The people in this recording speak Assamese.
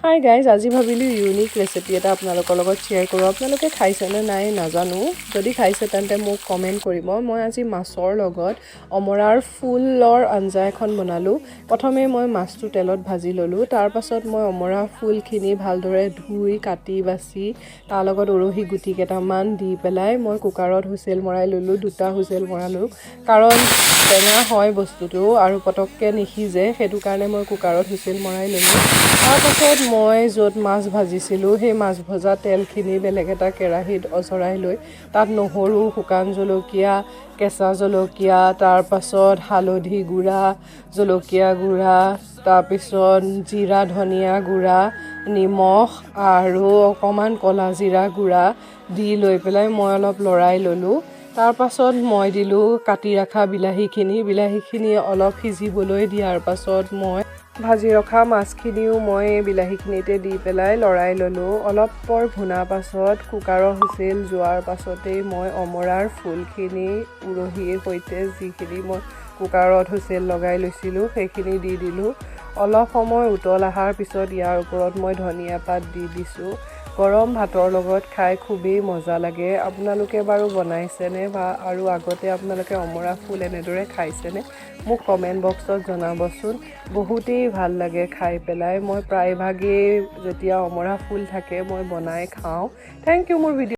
হাই গাইজ, আজি ভাবিলোঁ ইউনিক ৰেচিপি এটা আপোনালোকৰ লগত শ্বেয়াৰ কৰোঁ। আপোনালোকে খাইছেনে নাই নাজানো, যদি খাইছে তেন্তে মোক কমেণ্ট কৰিব। মই আজি মাছৰ লগত অমৰাৰ ফুলৰ আঞ্জা এখন বনালোঁ। প্ৰথমে মই মাছটো তেলত ভাজি ল'লোঁ, তাৰপাছত মই অমৰা ফুলখিনি ভালদৰে ধুই কাটি বাছি তাৰ লগত উৰহি গুটি কেইটামান দি পেলাই মই কুকাৰত হুইচেল মৰাই ল'লোঁ। 2টা হুইচেল মৰালোঁ, কাৰণ টেঙা হয় বস্তুটো আৰু পটককৈ নিসিজে, সেইটো কাৰণে মই কুকাৰত হুইচেল মৰাই ল'লোঁ। তাৰপাছত মই য'ত মাছ ভাজিছিলোঁ সেই মাছ ভজা তেলখিনি বেলেগ এটা কেৰাহীত অজৰাই লৈ তাত নহৰু, শুকান জলকীয়া, কেঁচা জলকীয়া, তাৰপাছত হালধি গুড়া, জলকীয়া গুড়া, তাৰপিছত জিৰা ধনিয়া গুড়া, নিমখ আৰু অকণমান ক'লা জিৰা গুড়া দি লৈ পেলাই মই অলপ লৰাই ল'লোঁ। তাৰপাছত মই দিলোঁ কাটি ৰখা বিলাহীখিনি অলপ সিজিবলৈ দিয়াৰ পাছত মই ভাজি ৰখা মাছখিনিও মই বিলাহীখিনিতে দি পেলাই লৰাই ল'লোঁ। অলপ পৰ ভুনাৰ পাছত কুকাৰৰ হুইচেল যোৱাৰ পাছতেই মই অমৰাৰ ফুলখিনি উৰহীৰ সৈতে যিখিনি মই কুকাৰত হুইচেল লগাই লৈছিলোঁ সেইখিনি দি দিলোঁ। অলপ সময় উতল অহাৰ পিছত ইয়াৰ ওপৰত মই ধনিয়া পাত দি দিছোঁ। গৰম ভাতৰ লগত খাই খুবেই মজা লাগে। আপোনালোকে বাৰু বনাইছেনে বা আৰু আগতে আপোনালোকে অমৰা ফুল এনেদৰে খাইছেনে? মোক কমেণ্ট বক্সত জনাবচোন। বহুতেই ভাল লাগে খাই পেলাই। মই প্ৰায়ভাগেই যেতিয়া অমৰা ফুল থাকে মই বনাই খাওঁ। থেংক ইউ মোৰ ভিডিঅ'